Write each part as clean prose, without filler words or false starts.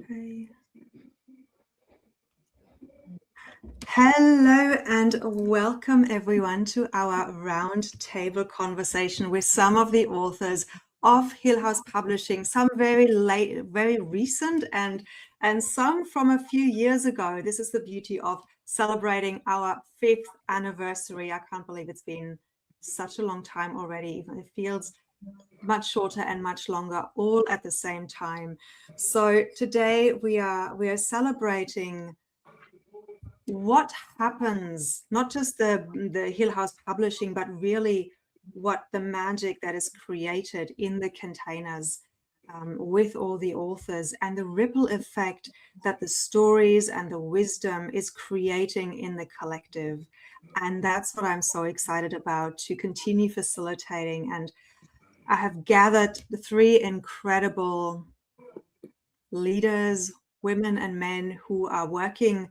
Okay. Hello and welcome everyone to our roundtable conversation with some of the authors of Hille House Publishing, some very late, very recent, and some from a few years ago. This is the beauty of celebrating our 5th anniversary. I can't believe it's been such a long time already. Even it feels much shorter and much longer, all at the same time. So today we are celebrating what happens, not just the Hille House Publishing, but really what the magic that is created in the containers with all the authors, and the ripple effect that the stories and the wisdom is creating in the collective. And that's what I'm so excited about, to continue facilitating. And I have gathered 3 incredible leaders, women and men, who are working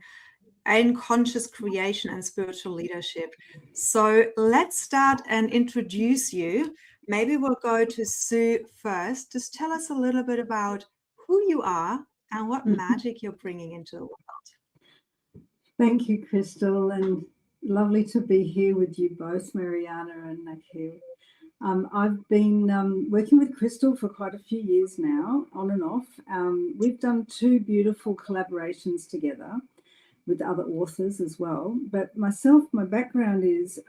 in conscious creation and spiritual leadership. So let's start and introduce you. Maybe we'll go to Sue first. Just tell us a little bit about who you are and what magic you're bringing into the world. Thank you, Krystal, and lovely to be here with you both, Marijana and Nakhli. I've been working with Krystal for quite a few years now, on and off. We've done 2 beautiful collaborations together with other authors as well. But myself, my background is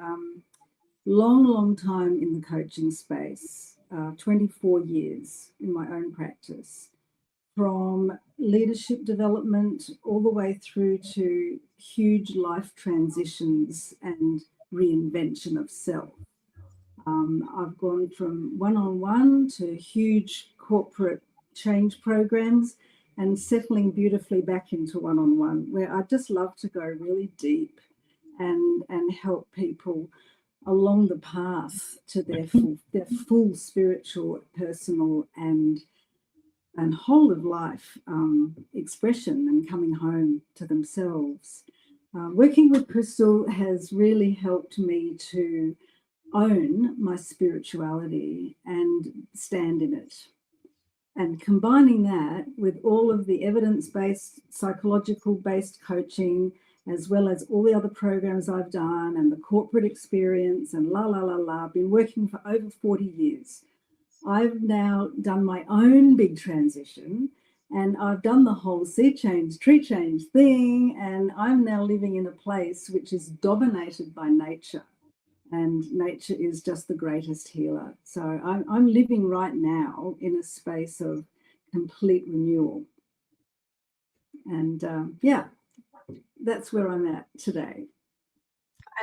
long time in the coaching space, 24 years in my own practice, from leadership development all the way through to huge life transitions and reinvention of self. I've gone from one-on-one to huge corporate change programs and settling beautifully back into one-on-one, where I just love to go really deep and help people along the path to their full spiritual, personal, and whole of life expression, and coming home to themselves. Working with Krystal has really helped me to own my spirituality and stand in it. And combining that with all of the evidence-based, psychological-based coaching, as well as all the other programs I've done and the corporate experience and I've been working for over 40 years. I've now done my own big transition, and I've done the whole sea change, tree change thing, and I'm now living in a place which is dominated by nature. And nature is just the greatest healer. So I'm living right now in a space of complete renewal. And yeah, that's where I'm at today.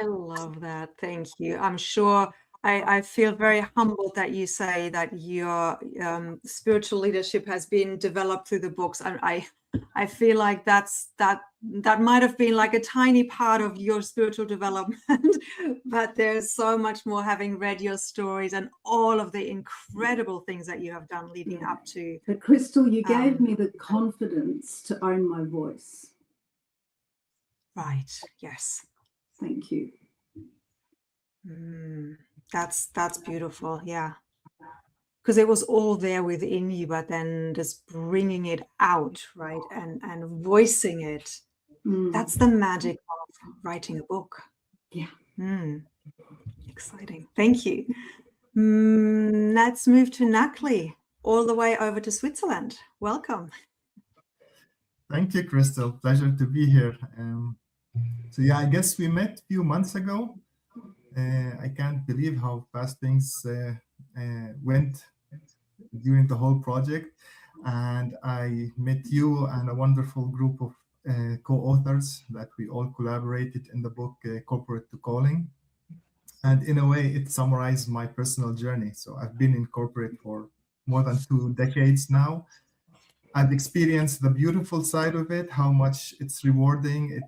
I love that. Thank you. I'm sure I feel very humbled that you say that your spiritual leadership has been developed through the books. And I feel like that might have been like a tiny part of your spiritual development, but there's so much more, having read your stories and all of the incredible things that you have done leading up to. But Krystal, you gave me the confidence to own my voice. Right. Yes. Thank you. That's beautiful. Yeah. Because it was all there within you, but then just bringing it out, right, and voicing it. That's the magic of writing a book. Yeah. Exciting. Thank you. Let's move to Nakhli, all the way over to Switzerland. Welcome. Thank you, Krystal. Pleasure to be here. So yeah, I guess we met a few months ago. I can't believe how fast things went during the whole project, and I met you and a wonderful group of co-authors that we all collaborated in the book Corporate to Calling. And in a way, it summarized my personal journey. So I've been in corporate for more than 2 decades now. I've experienced the beautiful side of it, how much it's rewarding. It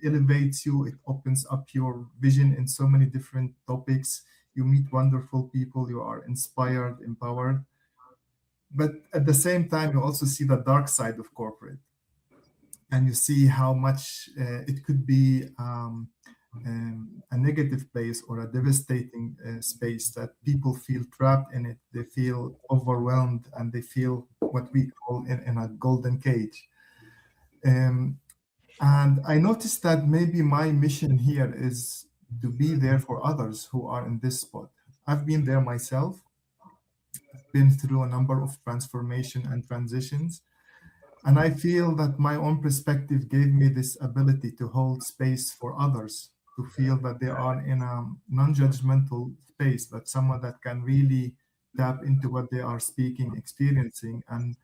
elevates you. It opens up your vision in so many different topics. You meet wonderful people. You are inspired, empowered. But at the same time, you also see the dark side of corporate. And you see how much it could be a negative place or a devastating space, that people feel trapped in it, they feel overwhelmed, and they feel what we call in a golden cage. And I noticed that maybe my mission here is to be there for others who are in this spot. I've been there myself, been through a number of transformation and transitions. And I feel that my own perspective gave me this ability to hold space for others, to feel that they are in a non-judgmental space, that someone that can really tap into what they are speaking, experiencing. And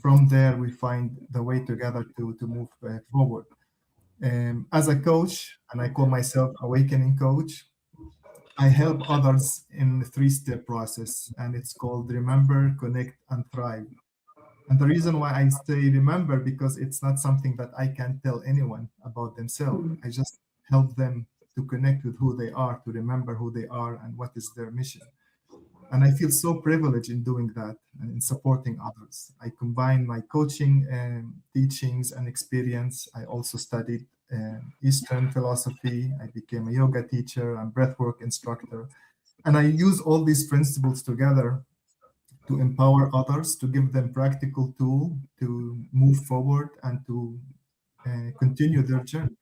from there, we find the way together to move forward. As a coach, and I call myself Awakening Coach, I help others in a three-step process, and it's called Remember, Connect, and Thrive. And the reason why I say remember, because it's not something that I can tell anyone about themselves. I just help them to connect with who they are, to remember who they are and what is their mission. And I feel so privileged in doing that and in supporting others. I combine my coaching teachings and experience. I also studied Eastern philosophy. I became a yoga teacher and breathwork instructor. And I use all these principles together to empower others, to give them practical tool to move forward and to continue their journey.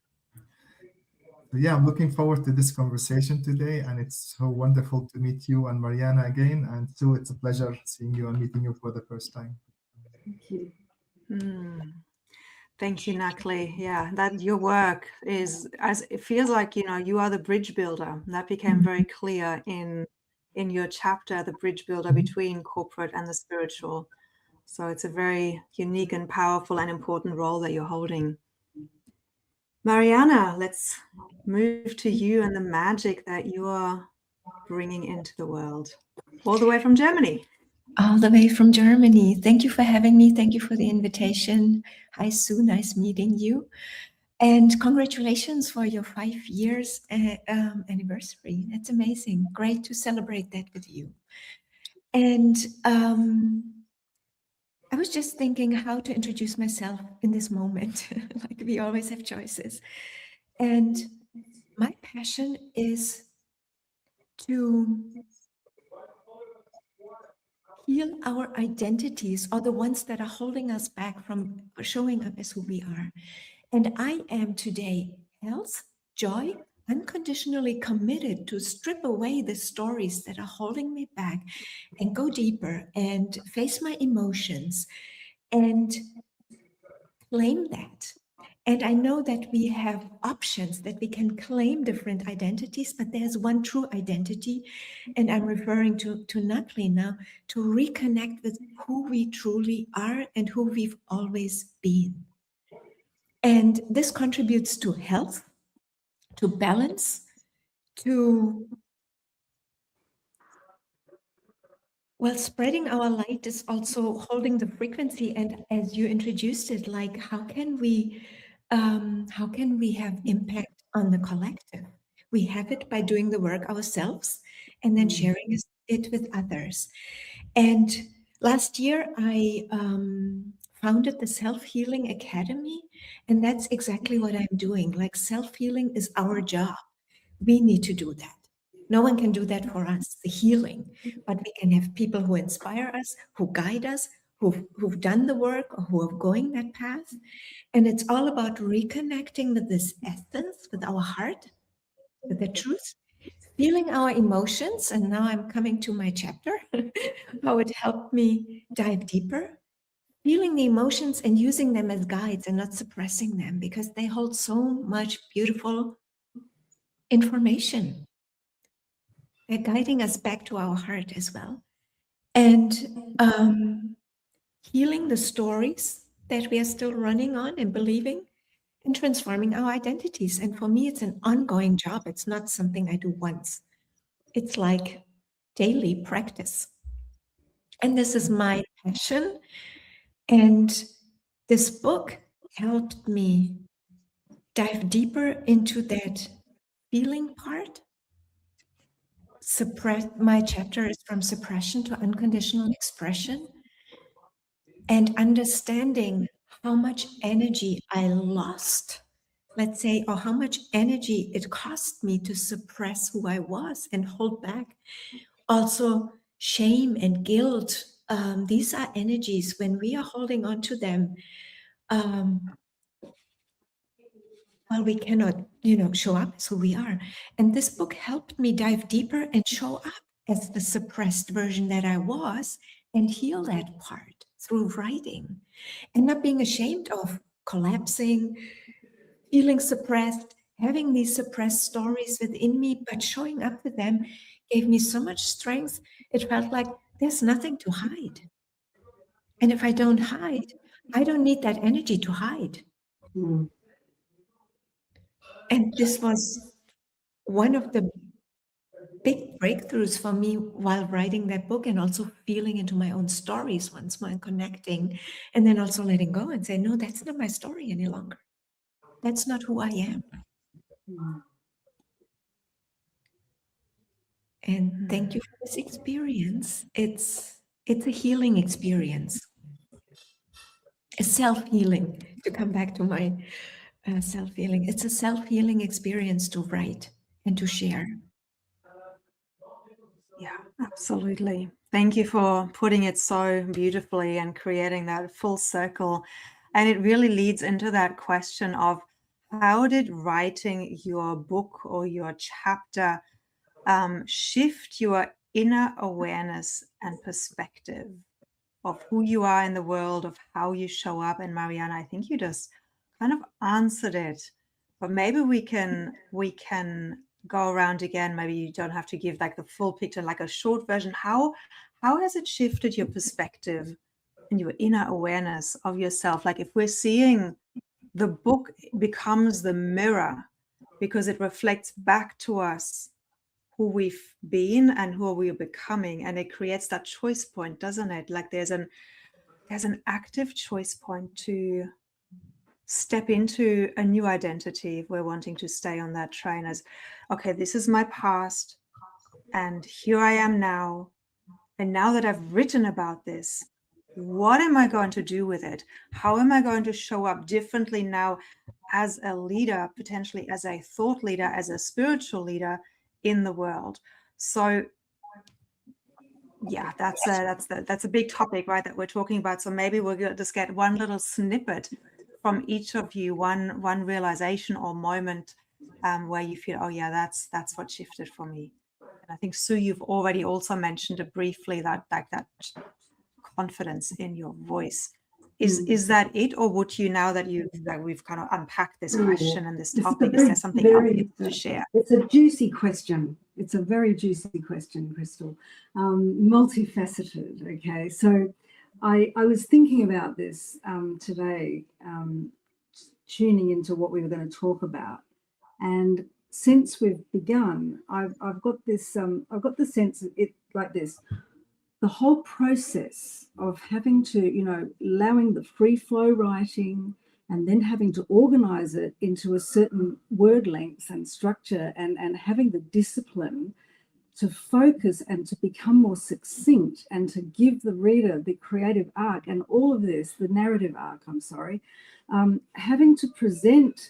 So yeah, I'm looking forward to this conversation today, and it's so wonderful to meet you and Mariana again. And Sue, it's a pleasure seeing you and meeting you for the first time. Thank you. Thank you, Nakhli. Yeah, that your work is, as it feels like, you are the bridge builder. That became very clear in your chapter, the bridge builder between corporate and the spiritual. So it's a very unique and powerful and important role that you're holding. Mariana, let's move to you and the magic that you are bringing into the world, all the way from Germany. All the way from Germany. Thank you for having me. Thank you for the invitation. Hi, Sue. Nice meeting you. And congratulations for your 5 years anniversary. That's amazing. Great to celebrate that with you. And I was just thinking how to introduce myself in this moment. Like we always have choices. And my passion is to heal our identities, or the ones that are holding us back from showing up as who we are. And I am today health, joy, unconditionally committed to strip away the stories that are holding me back and go deeper and face my emotions and claim that. And I know that we have options, that we can claim different identities, but there's one true identity. And I'm referring to Nakhli now, to reconnect with who we truly are and who we've always been. And this contributes to health, to balance, to, well, spreading our light is also holding the frequency. And as you introduced it, like how can we have impact on the collective? We have it by doing the work ourselves and then sharing it with others. And last year, I founded the Self-Healing Academy, and that's exactly what I'm doing. Like self-healing is our job. We need to do that. No one can do that for us, the healing, but we can have people who inspire us, who guide us, who've done the work, or who are going that path. And it's all about reconnecting with this essence, with our heart, with the truth, feeling our emotions. And now I'm coming to my chapter, how it helped me dive deeper, feeling the emotions and using them as guides and not suppressing them, because they hold so much beautiful information. They're guiding us back to our heart as well. And healing the stories that we are still running on and believing, and transforming our identities. And for me, it's an ongoing job. It's not something I do once. It's like daily practice. And this is my passion. And this book helped me dive deeper into that feeling part. My chapter is from suppression to unconditional expression, and understanding how much energy I lost, let's say, or how much energy it cost me to suppress who I was and hold back. Also, shame and guilt. These are energies. When we are holding on to them, well, we cannot, show up as who we are. And this book helped me dive deeper and show up as the suppressed version that I was and heal that part through writing and not being ashamed of collapsing, feeling suppressed, having these suppressed stories within me, but showing up with them gave me so much strength. It felt like there's nothing to hide. And if I don't hide, I don't need that energy to hide. Mm. And this was one of the big breakthroughs for me while writing that book, and also feeling into my own stories once more and connecting, and then also letting go and say, no, that's not my story any longer. That's not who I am. Mm. And thank you for this experience. It's a healing experience, a self-healing, to come back to my self-healing. It's a self-healing experience to write and to share. Yeah, absolutely. Thank you for putting it so beautifully and creating that full circle. And it really leads into that question of, how did writing your book or your chapter shift your inner awareness and perspective of who you are in the world, of how you show up? And Mariana, I think you just kind of answered it, but maybe we can go around again. Maybe you don't have to give like the full picture, like a short version. How has it shifted your perspective and your inner awareness of yourself? Like, if we're seeing the book becomes the mirror because it reflects back to us who we've been and who we're becoming, and it creates that choice point, doesn't it? Like there's an active choice point to step into a new identity if we're wanting to stay on that train as, okay, this is my past and here I am now. And now that I've written about this, what am I going to do with it? How am I going to show up differently now as a leader, potentially as a thought leader, as a spiritual leader in the world? So yeah, that's a big topic, right, that we're talking about. So maybe we'll just get one little snippet from each of you, one realization or moment where you feel, oh yeah, that's what shifted for me. And I think, Sue, you've already also mentioned it briefly, that like that confidence in your voice. Is that it, or would you, now that we've kind of unpacked this question and this topic, is there something else to share? It's a juicy question. It's a very juicy question, Krystal. Multifaceted. Okay, so I was thinking about this today, tuning into what we were going to talk about, and since we've begun, I've got this. I've got the sense of it like this. The whole process of having to, allowing the free flow writing and then having to organize it into a certain word length and structure, and having the discipline to focus and to become more succinct and to give the reader the creative arc and all of this, the narrative arc, having to present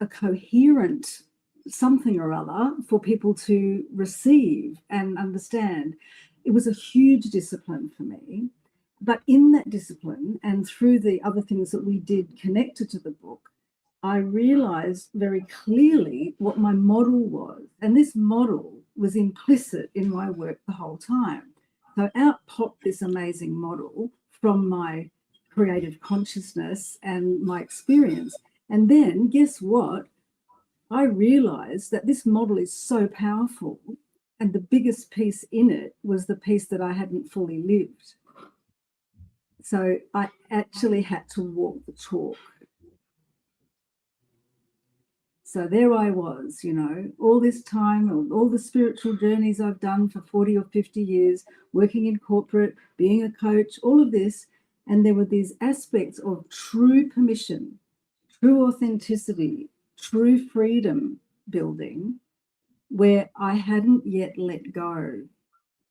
a coherent something or other for people to receive and understand. It was a huge discipline for me. But in that discipline, and through the other things that we did connected to the book, I realized very clearly what my model was. And this model was implicit in my work the whole time. So out popped this amazing model from my creative consciousness and my experience. And then guess what? I realized that this model is so powerful, and the biggest piece in it was the piece that I hadn't fully lived. So I actually had to walk the talk. So there I was, all this time, all the spiritual journeys I've done for 40 or 50 years, working in corporate, being a coach, all of this. And there were these aspects of true permission, true authenticity, true freedom building, where I hadn't yet let go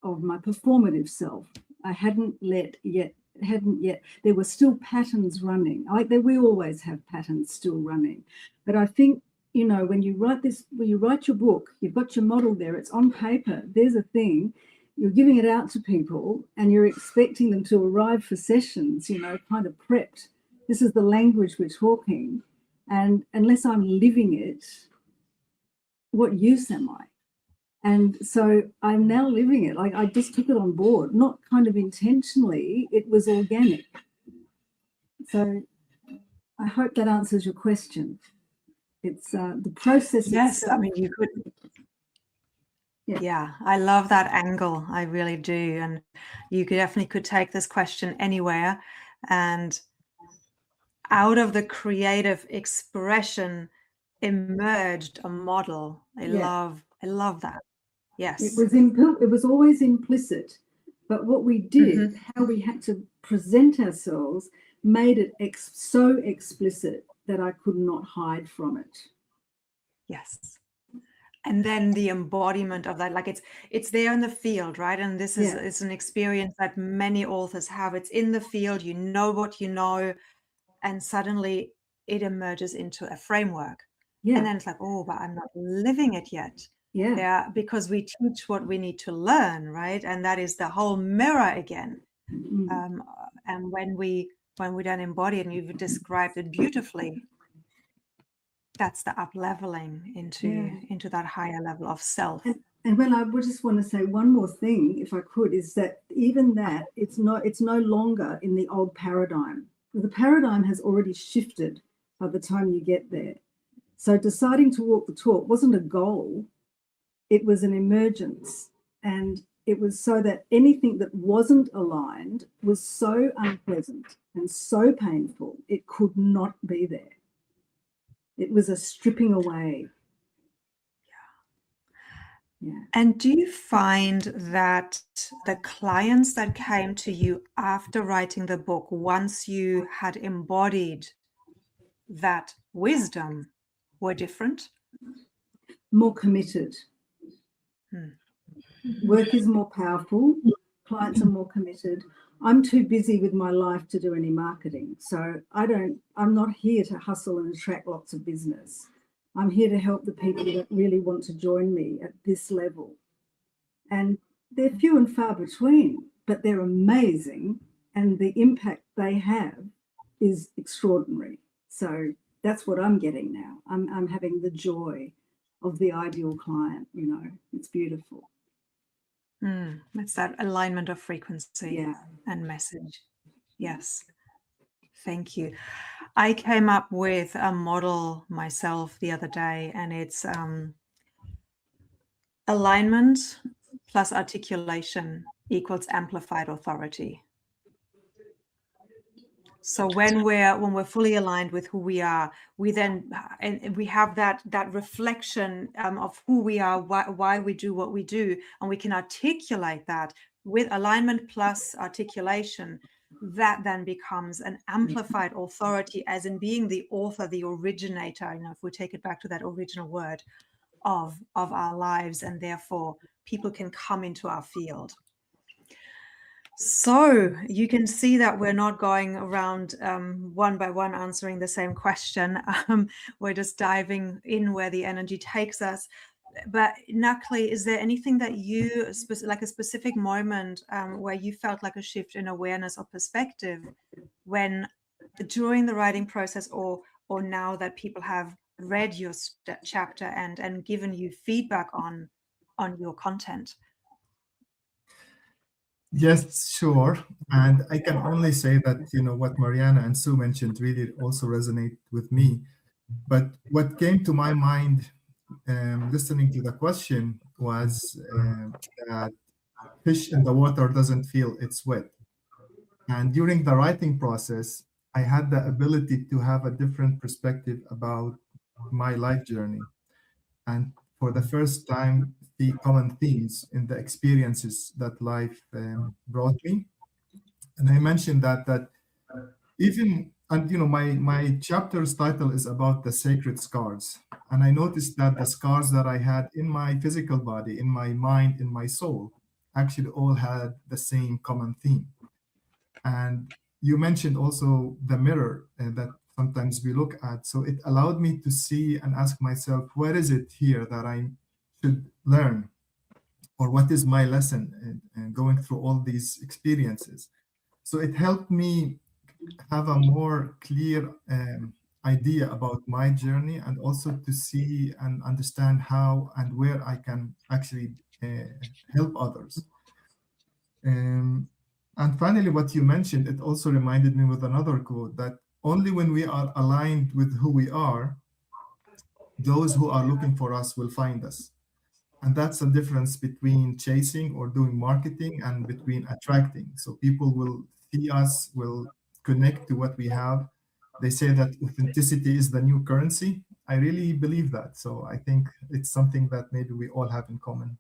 of my performative self. I hadn't hadn't yet, there were still patterns running. We always have patterns still running. But I think, you know, when you write your book, you've got your model there, it's on paper, there's a thing, you're giving it out to people and you're expecting them to arrive for sessions, you know, kind of prepped. This is the language we're talking. And unless I'm living it, what use am I? And so I'm now living it. I just took it on board, not kind of intentionally, it was organic. So I hope that answers your question. It's the process. Yes, itself. I mean, you could. Yeah, I love that angle. I really do. And you definitely could take this question anywhere. And out of the creative expression emerged a model. I love that. Yes. It was always implicit. But what we did, how we had to present ourselves, made it so explicit that I could not hide from it. Yes. And then the embodiment of that, like it's there in the field, right? And this is it's an experience that many authors have. It's in the field, you know what you know, and suddenly it emerges into a framework. Yeah. And then it's like, oh, but I'm not living it yet. Yeah. Because we teach what we need to learn, right? And that is the whole mirror again. And when we don't embody it, and you've described it beautifully, that's the up leveling into that higher level of self. And when I would just want to say one more thing, if I could, is that even that it's no longer in the old paradigm. The paradigm has already shifted by the time you get there. So deciding to walk the talk wasn't a goal, it was an emergence. And it was so that anything that wasn't aligned was so unpleasant and so painful, it could not be there. It was a stripping away. Yeah. And do you find that the clients that came to you after writing the book, once you had embodied that wisdom, were different? More committed. Work is more powerful. Clients are more committed. I'm too busy with my life to do any marketing. So I'm not here to hustle and attract lots of business. I'm here to help the people that really want to join me at this level. And they're few and far between, but they're amazing. And the impact they have is extraordinary. So that's what I'm getting now. I'm having the joy of the ideal client, you know, it's beautiful. It's that alignment of frequency and message. Yes. Thank you. I came up with a model myself the other day, and it's alignment plus articulation equals amplified authority. So when we're fully aligned with who we are, we then and we have that reflection of who we are, why we do what we do, and we can articulate that with alignment plus articulation. That then becomes an amplified authority, as in being the author, the originator. You know, if we take it back to that original word of our lives, and therefore people can come into our field. So you can see that we're not going around one by one answering the same question. We're just diving in where the energy takes us. But Nakhli, is there anything that you, like a specific moment where you felt like a shift in awareness or perspective when during the writing process or now that people have read your chapter and given you feedback on your content? Yes, sure. And I can only say that, you know, what Mariana and Sue mentioned really also resonate with me. But what came to my mind listening to the question was that fish in the water doesn't feel it's wet. And during the writing process, I had the ability to have a different perspective about my life journey. And for the first time, the common themes in the experiences that life brought me. And I mentioned that even, and you know, my chapter's title is about the sacred scars. And I noticed that the scars that I had in my physical body, in my mind, in my soul, actually all had the same common theme. And you mentioned also the mirror that sometimes we look at. So it allowed me to see and ask myself, where is it here that I should learn? Or what is my lesson in going through all these experiences? So it helped me have a more clear idea about my journey, and also to see and understand how and where I can actually help others. And finally, what you mentioned, it also reminded me with another quote, that only when we are aligned with who we are, those who are looking for us will find us. And that's the difference between chasing or doing marketing and between attracting. So people will see us, will connect to what we have. They say that authenticity is the new currency. I really believe that. So I think it's something that maybe we all have in common.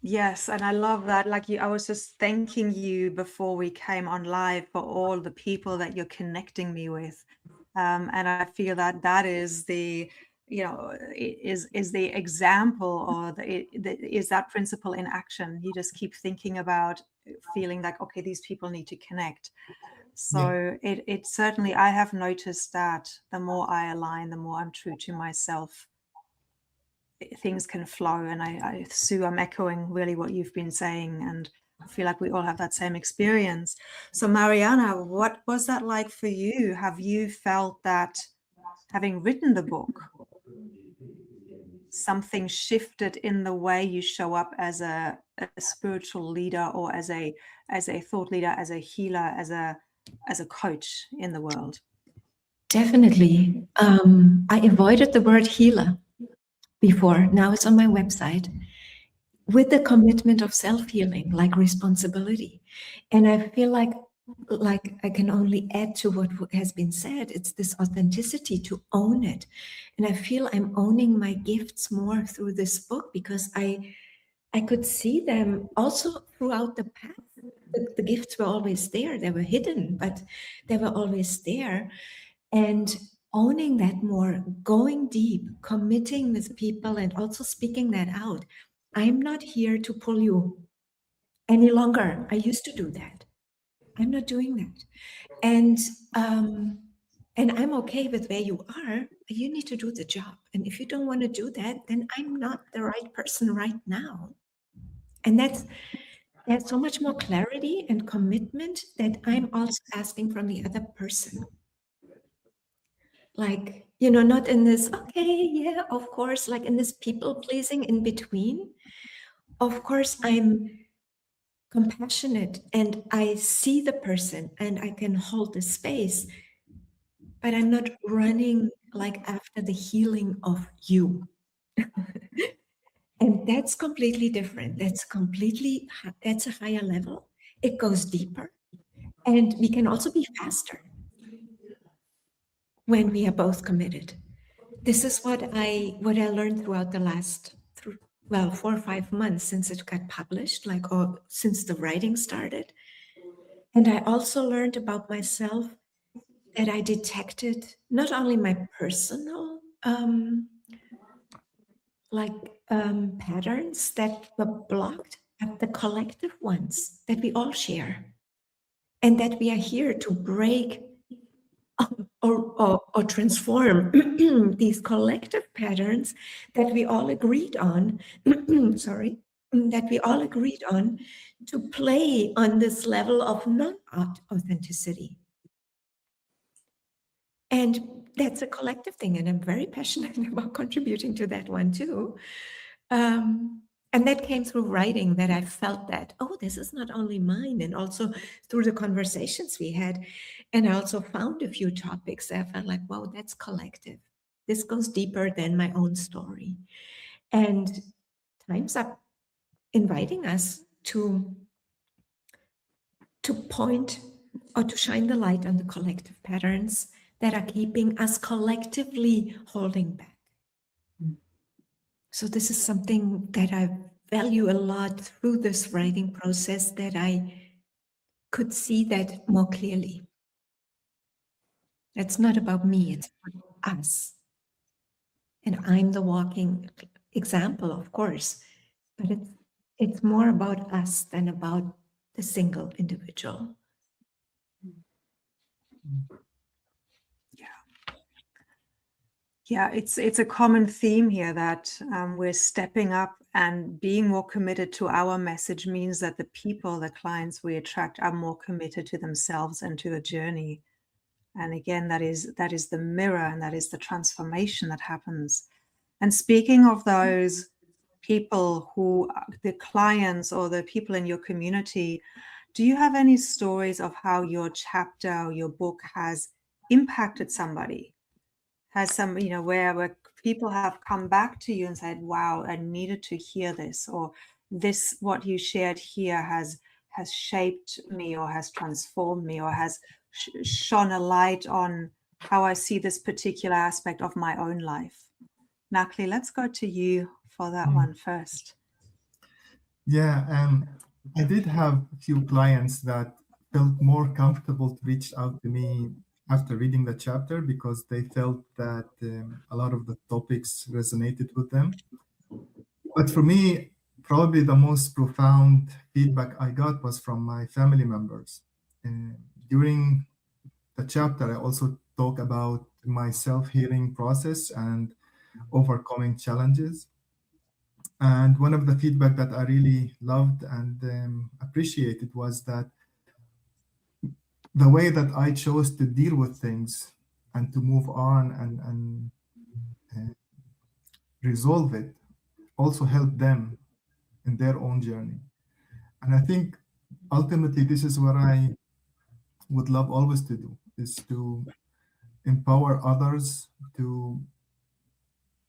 Yes, and I love that. Like I was just thanking you before we came on live for all the people that you're connecting me with. And I feel that that is the, is the example, or is that principle in action. You just keep thinking about feeling like, okay, these people need to connect. So it certainly, I have noticed that the more I align, the more I'm true to myself, things can flow. And Sue, I'm echoing really what you've been saying, and I feel like we all have that same experience. So Mariana, what was that like for you? Have you felt that, having written the book, something shifted in the way you show up as a spiritual leader, or as a thought leader, as a healer, as a coach in the world? Definitely. I avoided the word healer before. Now it's on my website, with the commitment of self-healing, like responsibility. And I feel like I can only add to what has been said. It's this authenticity, to own it. And I feel I'm owning my gifts more through this book, because I could see them also throughout the path. The gifts were always there. They were hidden, but they were always there. And owning that more, going deep, committing with people, and also speaking that out. I'm not here to pull you any longer. I used to do that. I'm not doing that. And I'm okay with where you are. You need to do the job. And if you don't want to do that, then I'm not the right person right now. And there's so much more clarity and commitment that I'm also asking from the other person. Like, not in this, okay, yeah, of course, like in this people pleasing in between. Of course, I'm compassionate and I see the person and I can hold the space, but I'm not running like after the healing of you. And that's completely different. That's a higher level. It goes deeper. And we can also be faster when we are both committed. This is what I learned throughout the last 4 or 5 months since it got published, or since the writing started. And I also learned about myself that I detected not only my personal patterns that were blocked, but the collective ones that we all share, and that we are here to break or transform these collective patterns that we all agreed on, that we all agreed on, to play on this level of non-authenticity. And that's a collective thing, and I'm very passionate about contributing to that one too. And that came through writing, that I felt that, oh, this is not only mine, and also through the conversations we had. And I also found a few topics that I felt like, wow, that's collective. This goes deeper than my own story. And Time's Up inviting us to point or to shine the light on the collective patterns that are keeping us collectively holding back. So this is something that I value a lot through this writing process, that I could see that more clearly. It's not about me, it's about us. And I'm the walking example, of course, but it's more about us than about the single individual. Yeah, it's a common theme here that we're stepping up, and being more committed to our message means that the people, the clients we attract, are more committed to themselves and to the journey. And again, that is the mirror, and that is the transformation that happens. And speaking of those people who are the clients or the people in your community, do you have any stories of how your chapter or your book has impacted somebody? Has some, where people have come back to you and said, wow, I needed to hear this, or this, what you shared here has shaped me, or has transformed me, or has shone a light on how I see this particular aspect of my own life? Nakhli, let's go to you for that one first. Yeah, I did have a few clients that felt more comfortable to reach out to me after reading the chapter, because they felt that a lot of the topics resonated with them. But for me, probably the most profound feedback I got was from my family members. During the chapter, I also talk about my self-healing process and overcoming challenges. And one of the feedback that I really loved and appreciated was that the way that I chose to deal with things and to move on and resolve it also helped them in their own journey. And I think ultimately this is what I would love always to do, is to empower others to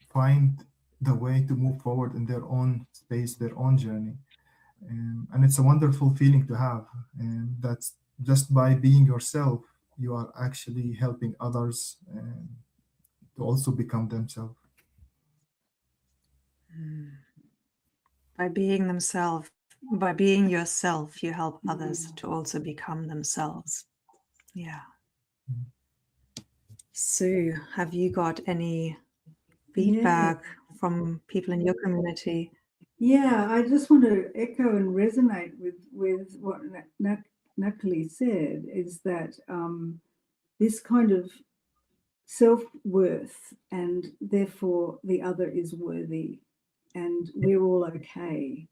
find the way to move forward in their own space, their own journey. And it's a wonderful feeling to have. And that's just by being yourself, you are actually helping others to also become themselves. By being themselves, by being yourself, you help others to also become themselves. Yeah. Sue, have you got any feedback from people in your community? Yeah, I just want to echo and resonate with what Nakhli said, is that this kind of self-worth, and therefore the other is worthy and we're all okay.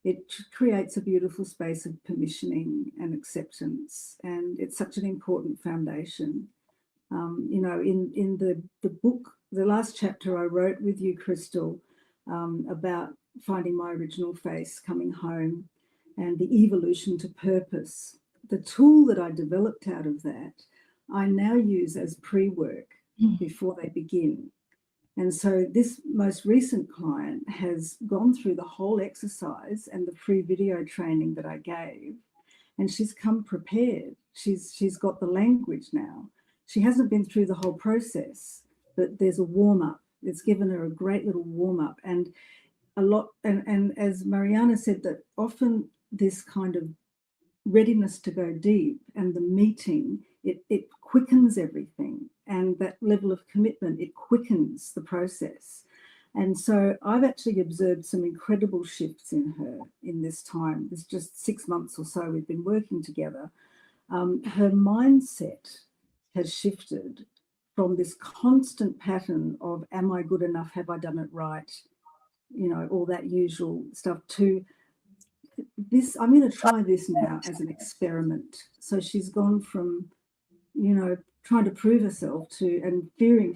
It creates a beautiful space of permissioning and acceptance, and it's such an important foundation. In the book, the last chapter I wrote with you, Krystal, about finding my original face, coming home, and the evolution to purpose. The tool that I developed out of that, I now use as pre-work before they begin. And so this most recent client has gone through the whole exercise and the free video training that I gave, and she's come prepared. She's got the language now. She hasn't been through the whole process, but there's a warm-up. It's given her a great little warm-up, and a lot. And as Marijana said, that often this kind of readiness to go deep and the meeting, it quickens everything, and that level of commitment, it quickens the process. And so I've actually observed some incredible shifts in her in this time. It's just 6 months or so we've been working together. Her mindset has shifted from this constant pattern of, am I good enough? Have I done it right? All that usual stuff, to this, I'm going to try this now as an experiment. So she's gone from, trying to prove herself to, and fearing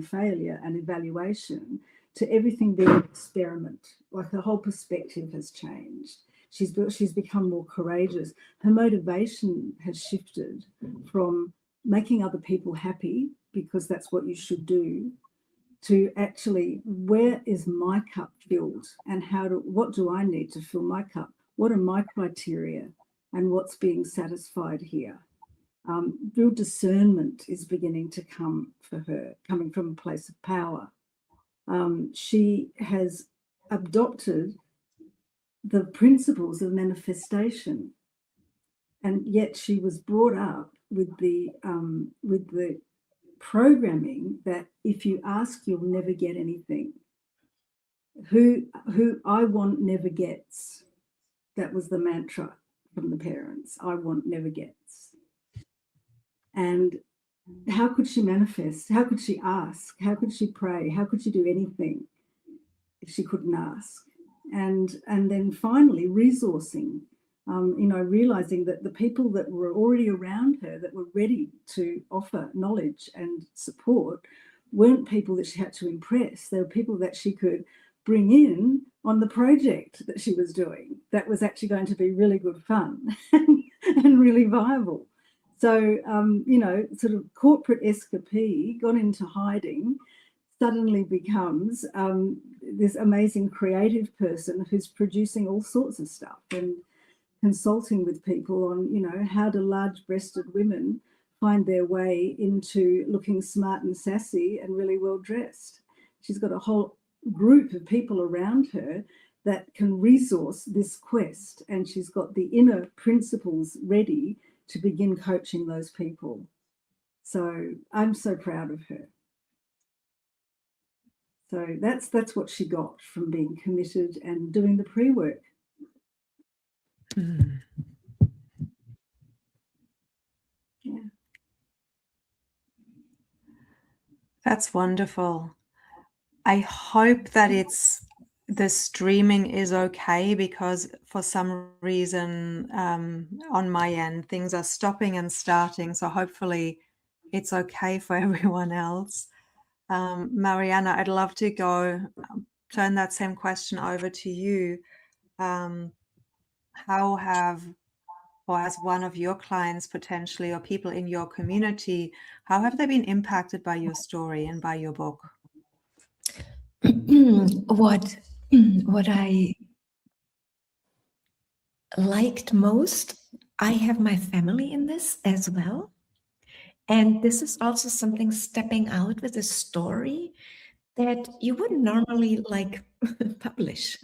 failure and evaluation, to everything being an experiment. Like her whole perspective has changed. She's become more courageous. Her motivation has shifted from making other people happy, because that's what you should do, to actually, where is my cup filled, and what do I need to fill my cup? What are my criteria, and what's being satisfied here? Real discernment is beginning to come for her, coming from a place of power. She has adopted the principles of manifestation, and yet she was brought up with the programming that if you ask, you'll never get anything. Who I want never gets. That was the mantra. from the parents. I want never gets. And how could she manifest? How could she ask? How could she pray? How could she do anything if she couldn't ask? And then finally resourcing, realizing that the people that were already around her that were ready to offer knowledge and support weren't people that she had to impress. They were people that she could bring in on the project that she was doing that was actually going to be really good fun and really viable. So, sort of corporate escapee, got into hiding, suddenly becomes this amazing creative person who's producing all sorts of stuff and consulting with people on, how do large-breasted women find their way into looking smart and sassy and really well-dressed. She's got a whole group of people around her that can resource this quest, and she's got the inner principles ready to begin coaching those people. So I'm so proud of her. So that's what she got from being committed and doing the pre-work. Mm. Yeah. That's wonderful. I hope that the streaming is okay, because for some reason on my end things are stopping and starting. So hopefully it's okay for everyone else. Mariana, I'd love to turn that same question over to you. How as one of your clients potentially, or people in your community, how have they been impacted by your story and by your book? What I liked most, I have my family in this as well. And this is also something stepping out with a story that you wouldn't normally publish,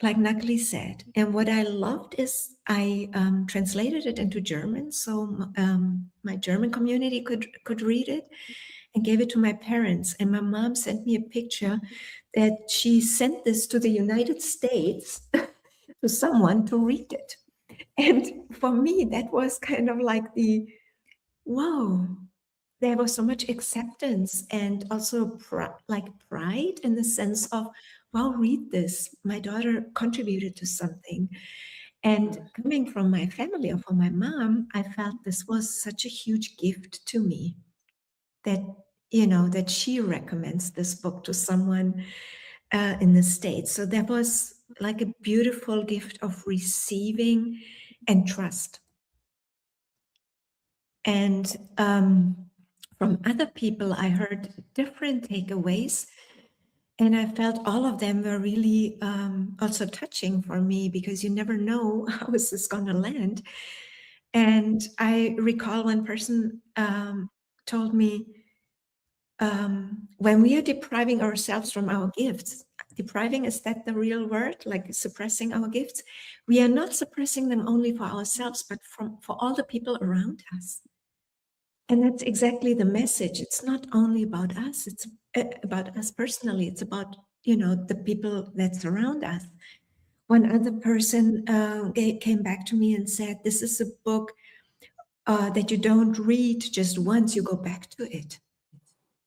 like Nakhli said. And what I loved is I translated it into German, so my German community could read it, and gave it to my parents. And my mom sent me a picture that she sent this to the United States to someone to read it. And for me, that was kind of like wow, there was so much acceptance and also pride in the sense of, well, read this. My daughter contributed to something. And coming from my family or from my mom, I felt this was such a huge gift to me that, that she recommends this book to someone in the States. So that was like a beautiful gift of receiving and trust. And from other people, I heard different takeaways, and I felt all of them were really also touching for me, because you never know how is this going to land. And I recall one person told me, when we are depriving ourselves from our gifts, depriving, is that the real word? Like suppressing our gifts? We are not suppressing them only for ourselves, but for all the people around us. And that's exactly the message. It's not only about us, it's about us personally. It's about, the people that surround us. One other person came back to me and said, this is a book that you don't read just once, you go back to it.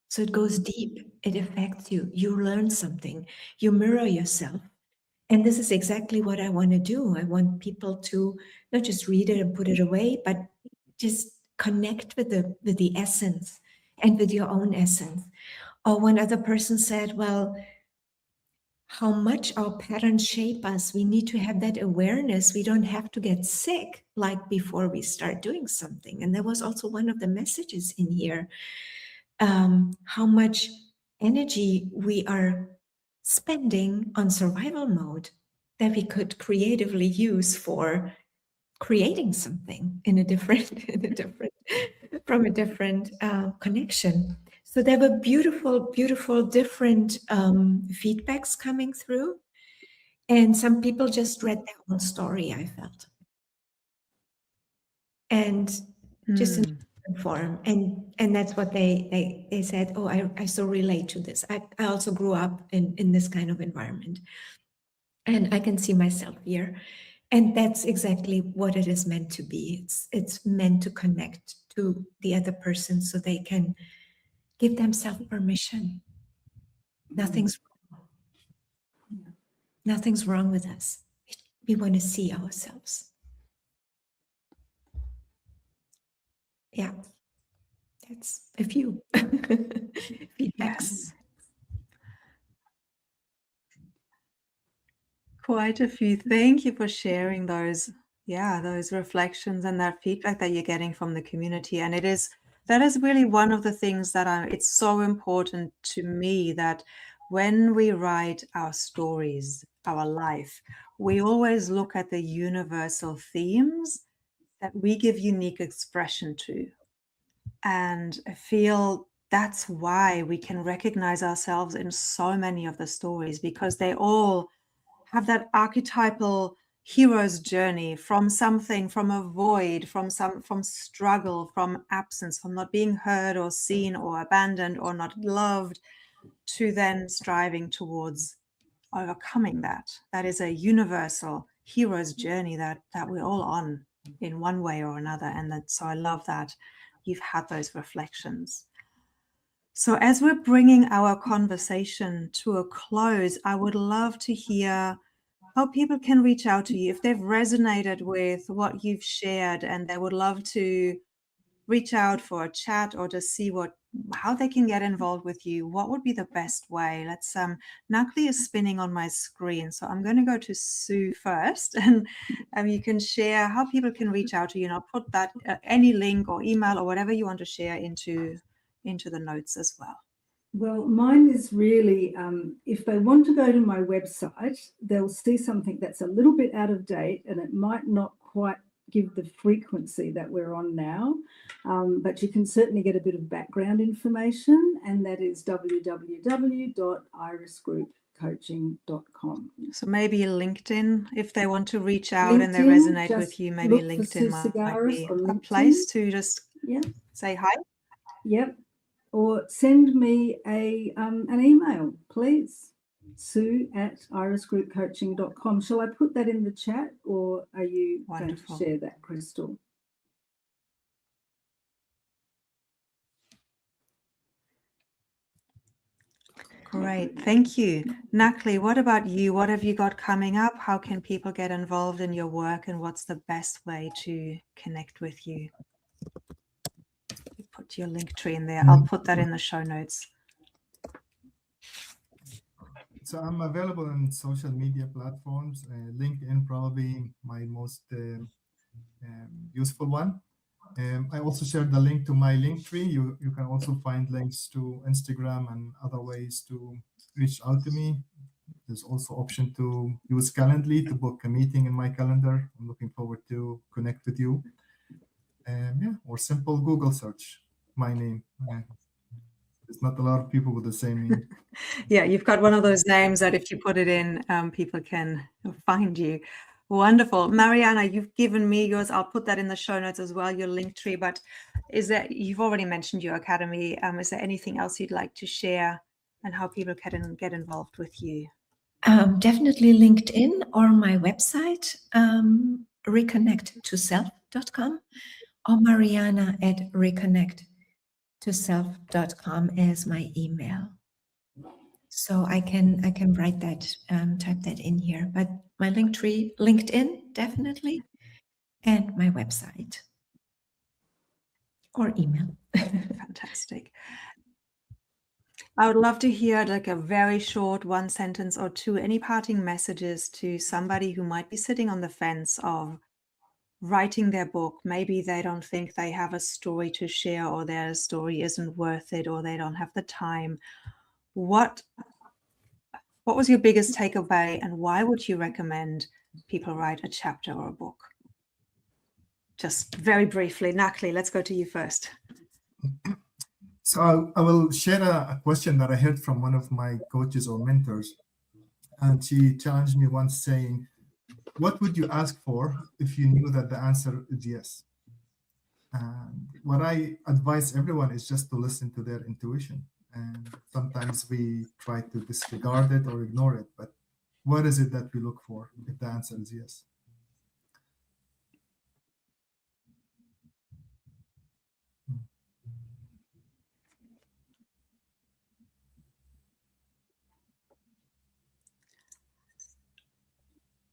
So it goes deep, it affects you, you learn something, you mirror yourself. And this is exactly what I want to do. I want people to not just read it and put it away, but just connect with the essence and with your own essence. Or one other person said, well, how much our patterns shape us. We need to have that awareness. We don't have to get sick like before we start doing something. And that was also one of the messages in here. How much energy we are spending on survival mode that we could creatively use for creating something in a different from a different connection. So there were beautiful different feedbacks coming through, and some people just read their own story, I felt, and just in different form, and that's what they said, oh, I so relate to this. I also grew up in this kind of environment, and I can see myself here. And that's exactly what it is meant to be. It's meant to connect to the other person so they can give themselves permission. Nothing's wrong with us. We want to see ourselves. Yeah, that's a few feedbacks. Yes. Quite a few. Thank you for sharing those, those reflections and that feedback that you're getting from the community. And that is really one of the things that it's so important to me, that when we write our stories, our life, we always look at the universal themes that we give unique expression to. And I feel that's why we can recognize ourselves in so many of the stories, because they all have that archetypal hero's journey from something, from a void, from struggle, from absence, from not being heard or seen or abandoned or not loved, to then striving towards overcoming that. That is a universal hero's journey that we're all on in one way or another. And so I love that you've had those reflections. So as we're bringing our conversation to a close, I would love to hear how people can reach out to you if they've resonated with what you've shared and they would love to reach out for a chat or to see how they can get involved with you. What would be the best way? Let's Nakhli is spinning on my screen, so I'm going to go to Sue first, and you can share how people can reach out to you, and I'll put that any link or email or whatever you want to share into the notes as well. Well, mine is really, if they want to go to my website, they'll see something that's a little bit out of date, and it might not quite give the frequency that we're on now, but you can certainly get a bit of background information, and that is www.irisgroupcoaching.com. So maybe LinkedIn, if they want to reach out LinkedIn, and they resonate with you, maybe LinkedIn might be a place to just say hi. Yep. Or send me an email, please. Sue@irisgroupcoaching.com. Shall I put that in the chat, or are you going to share that, Krystal? Great, thank you. Nakhli, what about you? What have you got coming up? How can people get involved in your work, and what's the best way to connect with you? You put your link tree in there. I'll put that in the show notes. So I'm available on social media platforms. LinkedIn probably my most useful one. I also shared the link to my link tree. You can also find links to Instagram and other ways to reach out to me. There's also option to use Calendly to book a meeting in my calendar. I'm looking forward to connect with you. Or simple Google search my name. There's not a lot of people with the same name. Yeah, you've got one of those names that if you put it in, people can find you. Wonderful. Marijana, you've given me yours. I'll put that in the show notes as well, your link tree. But you've already mentioned your academy. Is there anything else you'd like to share and how people can get involved with you? Definitely LinkedIn or my website, reconnecttoself.com, or Marijana@reconnecttoself.com as my email. So I can write that, type that in here. But my link tree, LinkedIn, definitely, and my website or email. Fantastic. I would love to hear like a very short one sentence or two, any parting messages to somebody who might be sitting on the fence of writing their book. Maybe they don't think they have a story to share, or their story isn't worth it, or they don't have the time. What was your biggest takeaway, and why would you recommend people write a chapter or a book? Just very briefly. Nakhli, let's go to you first. So I will share a question that I heard from one of my coaches or mentors. And she challenged me once saying, what would you ask for if you knew that the answer is yes? And what I advise everyone is just to listen to their intuition. And sometimes we try to disregard it or ignore it. But what is it that we look for if the answer is yes?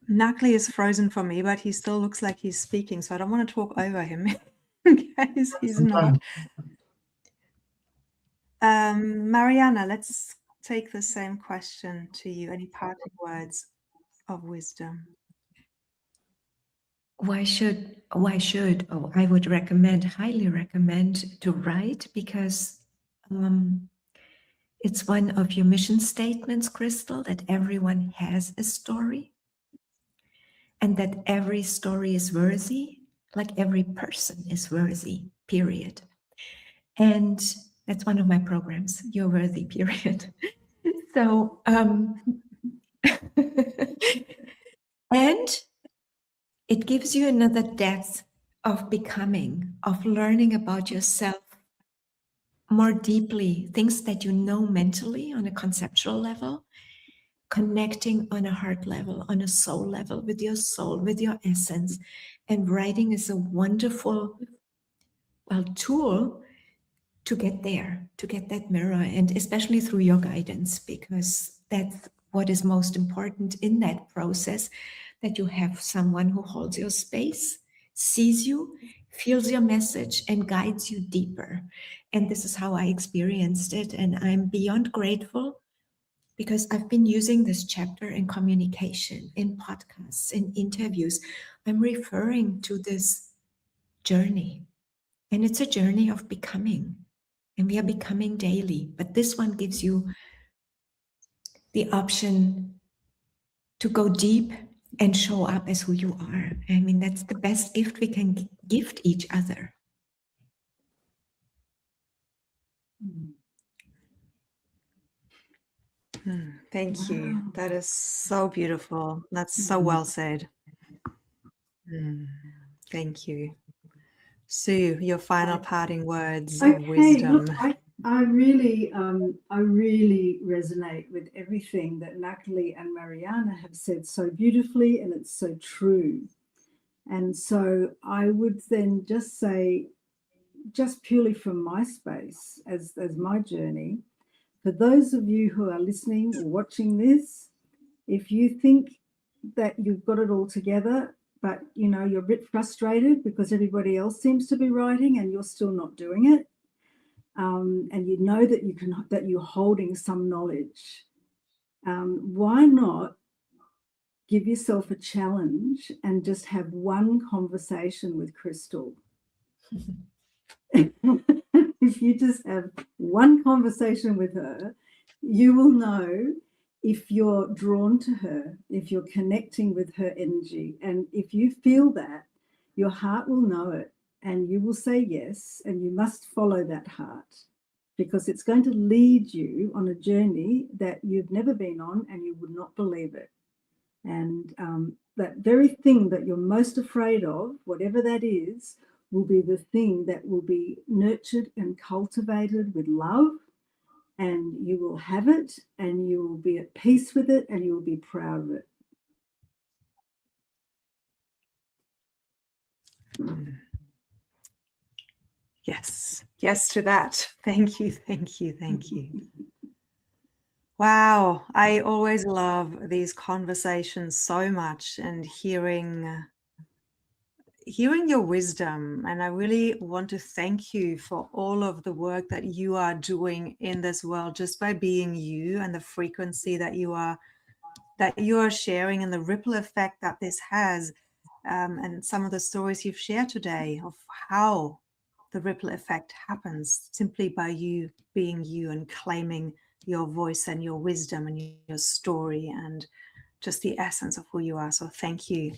Nakhli is frozen for me, but he still looks like he's speaking, so I don't want to talk over him in case he's not. Mariana, let's take the same question to you. Any parting words of wisdom? Why should I would highly recommend to write, because it's one of your mission statements, Krystal, that everyone has a story and that every story is worthy, like every person is worthy, period. And that's one of my programs, You're Worthy, period. So, and it gives you another depth of becoming, of learning about yourself more deeply, things that you know mentally on a conceptual level, connecting on a heart level, on a soul level, with your soul, with your essence. And writing is a wonderful, tool to get there, to get that mirror, and especially through your guidance, because that's what is most important in that process, that you have someone who holds your space, sees you, feels your message, and guides you deeper. And this is how I experienced it. And I'm beyond grateful, because I've been using this chapter in communication, in podcasts, in interviews. I'm referring to this journey. And it's a journey of becoming. And we are becoming daily. But this one gives you the option to go deep and show up as who you are. I mean, that's the best gift we can gift each other. Thank you. That is so beautiful. That's so well said. Thank you. Sue, your final parting words of wisdom. Look, I really resonate with everything that Nakhli and Marijana have said so beautifully, and it's so true. And so I would then just say, just purely from my space as my journey, for those of you who are listening or watching this, if you think that you've got it all together, but you're a bit frustrated because everybody else seems to be writing and you're still not doing it, and you know that you're holding some knowledge, why not give yourself a challenge and just have one conversation with Krystal? If you just have one conversation with her, you will know if you're drawn to her, if you're connecting with her energy. And if you feel that, your heart will know it, and you will say yes, and you must follow that heart, because it's going to lead you on a journey that you've never been on and you would not believe it. And that very thing that you're most afraid of, whatever that is, will be the thing that will be nurtured and cultivated with love, and you will have it, and you will be at peace with it, and you will be proud of it. Yes to that. Thank you. Wow, I always love these conversations so much, and hearing your wisdom. And I really want to thank you for all of the work that you are doing in this world, just by being you, and the frequency that you are sharing, and the ripple effect that this has, and some of the stories you've shared today of how the ripple effect happens simply by you being you and claiming your voice and your wisdom and your story and just the essence of who you are. So thank you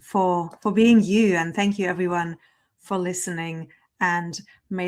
for being you, and thank you everyone for listening, and may